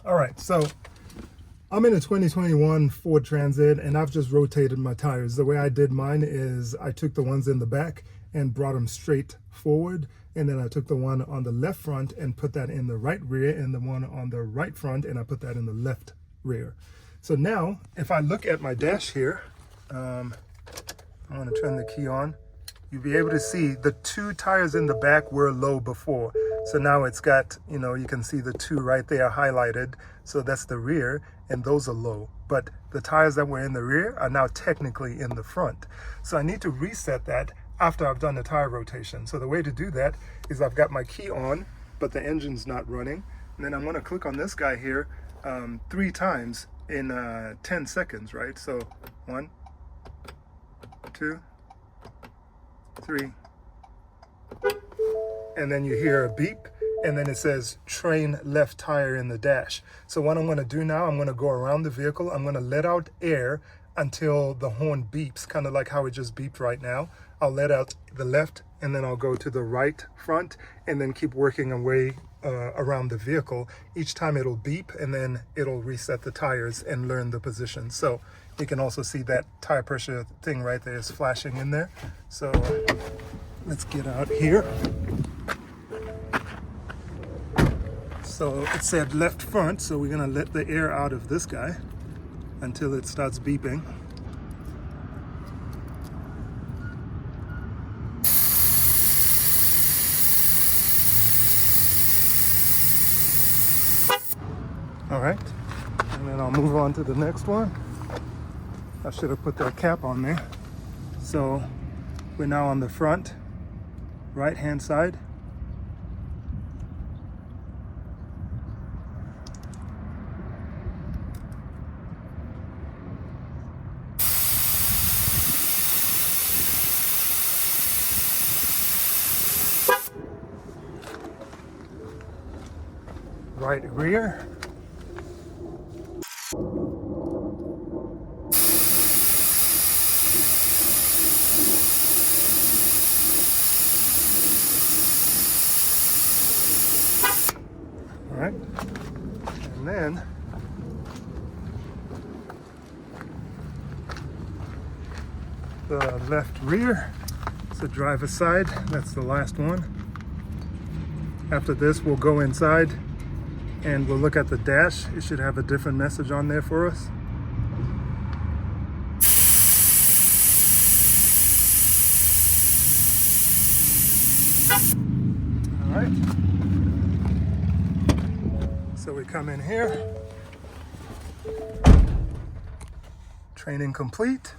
All right, so I'm in a 2021 Ford Transit and I've just rotated my tires. The way I did mine is I took the ones in the back and brought them straight forward, and then I took the one on the left front and put that in the right rear, and the one on the right front and I put that in the left rear. So now if I look at my dash here, I'm going to turn the key on. You'll be able to see the two tires in the back were low before. So now it's got, you can see the two right there highlighted. So that's the rear, and those are low. But the tires that were in the rear are now technically in the front. So I need to reset that after I've done the tire rotation. So the way to do that is I've got my key on, but the engine's not running. And then I'm going to click on this guy here 3 times in 10 seconds, right? So 1, 2, 3, and then you hear a beep, and then it says train left tire in the dash. So what I'm going to do now, I'm going to go around the vehicle. I'm going to let out air until the horn beeps, kind of like how it just beeped right now. I'll let out the left, and then I'll go to the right front, and then keep working away around the vehicle. Each time it'll beep, and then it'll reset the tires and learn the position. So you can also see that tire pressure thing right there is flashing in there. So let's get out here. So it said left front, so we're gonna let the air out of this guy until it starts beeping. All right, and then I'll move on to the next one. I should have put that cap on there. So we're now on the front, right hand side. Right rear. All right, and then the left rear, so driver's side, that's the last one. After this, we'll go inside and we'll look at the dash. It should have a different message on there for us. All right. So we come in here. Training complete.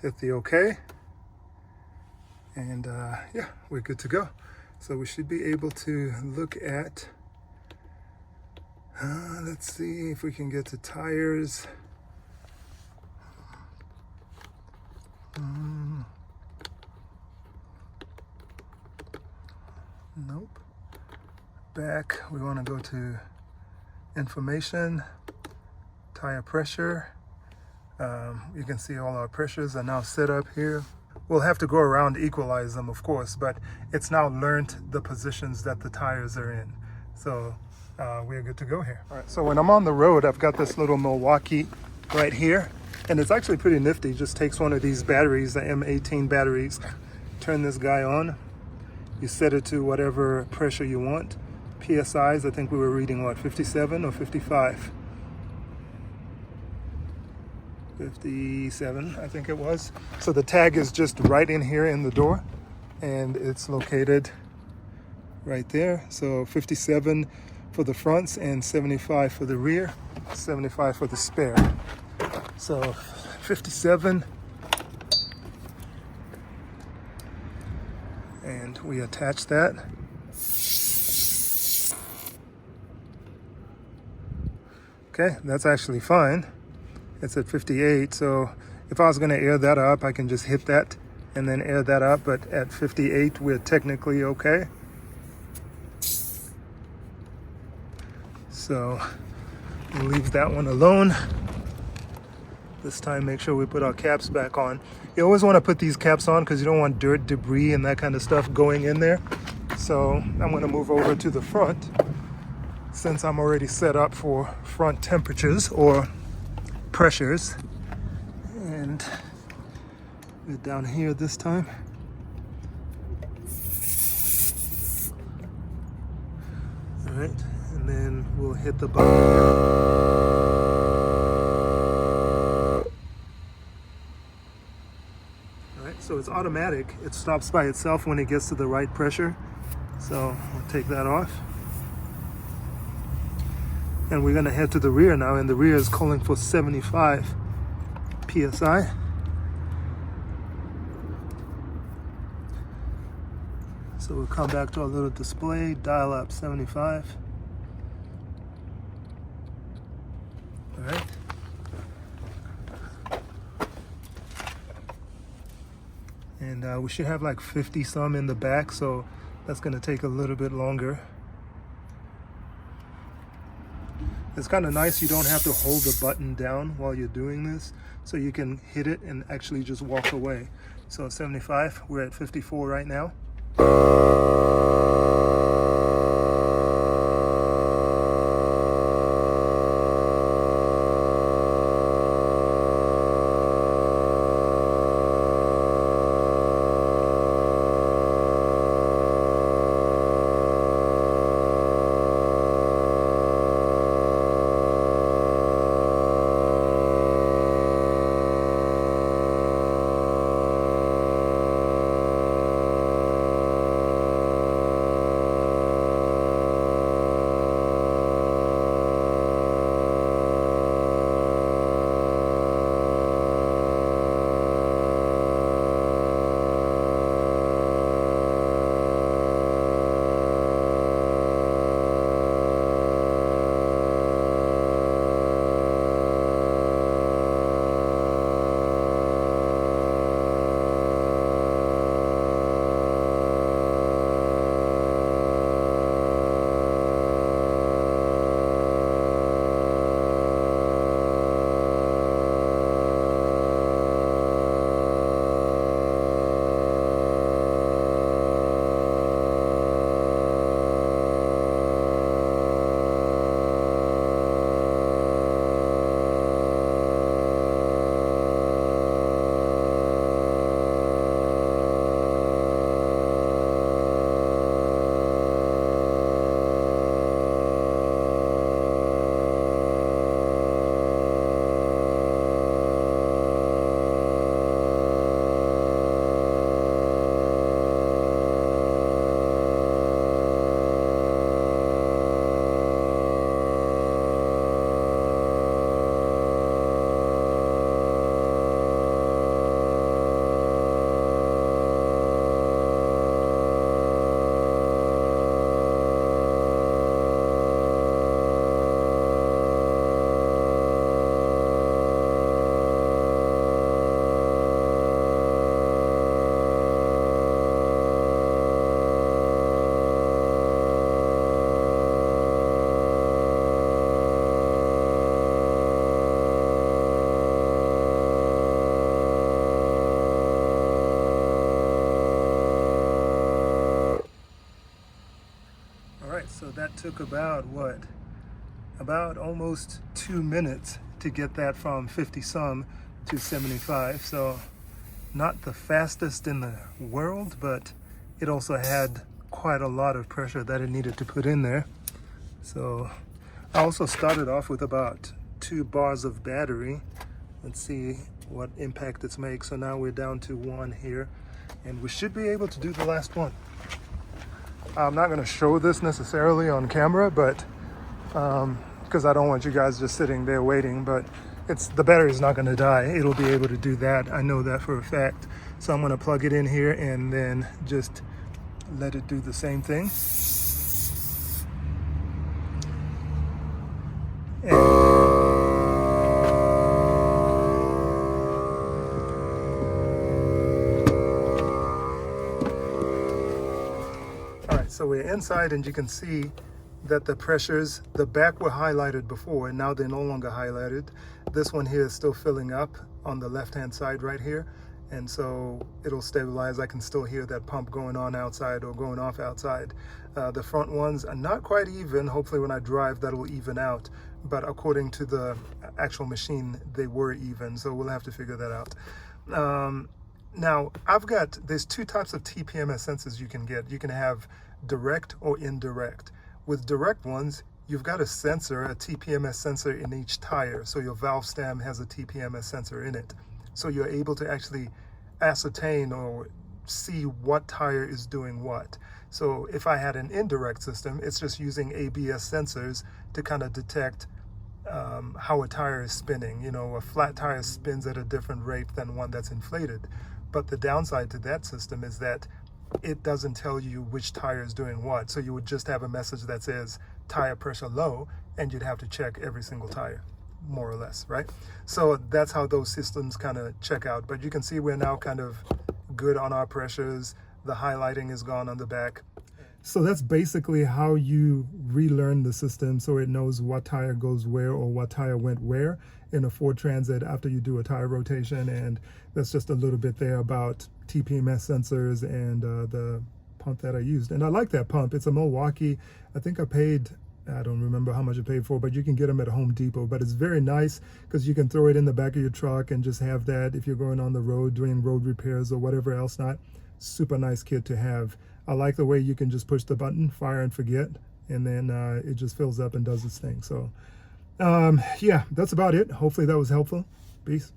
Hit the OK. And yeah, we're good to go. So we should be able to look at, let's see if we can get to tires. Nope. Back, we want to go to information, tire pressure. You can see all our pressures are now set up here. We'll have to go around, equalize them, of course, but it's now learned the positions that the tires are in. So we're good to go here. All right, so when I'm on the road, I've got this little Milwaukee right here, and it's actually pretty nifty. It just takes one of these batteries, the M18 batteries, turn this guy on. You set it to whatever pressure you want. PSIs, I think we were reading, what, 57 or 55? 57, I think it was. So the tag is just right in here in the door, and it's located right there. So 57 for the fronts and 75 for the rear, 75 for the spare. So 57, and we attach that. Okay, that's actually fine. It's at 58, so if I was going to air that up, I can just hit that and then air that up, but at 58, we're technically okay. So we'll leave that one alone. This time, make sure we put our caps back on. You always want to put these caps on because you don't want dirt, debris, and that kind of stuff going in there. So I'm going to move over to the front. since I'm already set up for front temperatures or pressures. And we're down here this time. All right, and then we'll hit the button here. So it's automatic. It stops by itself when it gets to the right pressure. So we'll take that off. And we're gonna head to the rear now, and the rear is calling for 75 PSI. So we'll come back to our little display, dial up 75. All right. And we should have like 50 some in the back, so that's going to take a little bit longer. It's kind of nice, you don't have to hold the button down while you're doing this, so you can hit it and actually just walk away. So 75, we're at 54 right now. So that took about almost 2 minutes to get that from 50 some to 75. So not the fastest in the world, but it also had quite a lot of pressure that it needed to put in there. So I also started off with about 2 bars of battery. Let's see what impact it's make. So now we're down to 1 here, and we should be able to do the last one. I'm not going to show this necessarily on camera, but because I don't want you guys just sitting there waiting, but the battery's not going to die. It'll be able to do that. I know that for a fact. So I'm going to plug it in here and then just let it do the same thing. So we're inside, and you can see that the pressures, the back were highlighted before, and now they're no longer highlighted. This one here is still filling up on the left-hand side right here, and so it'll stabilize. I can still hear that pump going on outside or going off outside. The front ones are not quite even. Hopefully when I drive that'll even out, but according to the actual machine they were even, so we'll have to figure that out. Now there's two types of TPMS sensors you can get. You can have direct or indirect. With direct ones, you've got a sensor, a TPMS sensor in each tire. So your valve stem has a TPMS sensor in it. So you're able to actually ascertain or see what tire is doing what. So if I had an indirect system, it's just using ABS sensors to kind of detect how a tire is spinning. You know, a flat tire spins at a different rate than one that's inflated. But the downside to that system is that it doesn't tell you which tire is doing what. So you would just have a message that says tire pressure low, and you'd have to check every single tire, more or less, right? So that's how those systems kind of check out. But you can see we're now kind of good on our pressures. The highlighting is gone on the back. So that's basically how you relearn the system so it knows what tire goes where or what tire went where in a Ford Transit after you do a tire rotation. And that's just a little bit there about TPMS sensors and the pump that I used. And I like that pump. It's a Milwaukee. I think I don't remember how much I paid for, but you can get them at Home Depot. But it's very nice because you can throw it in the back of your truck and just have that if you're going on the road doing road repairs or whatever else not. Super nice kit to have. I like the way you can just push the button, fire and forget, and then it just fills up and does its thing. So yeah, that's about it. Hopefully that was helpful. Peace.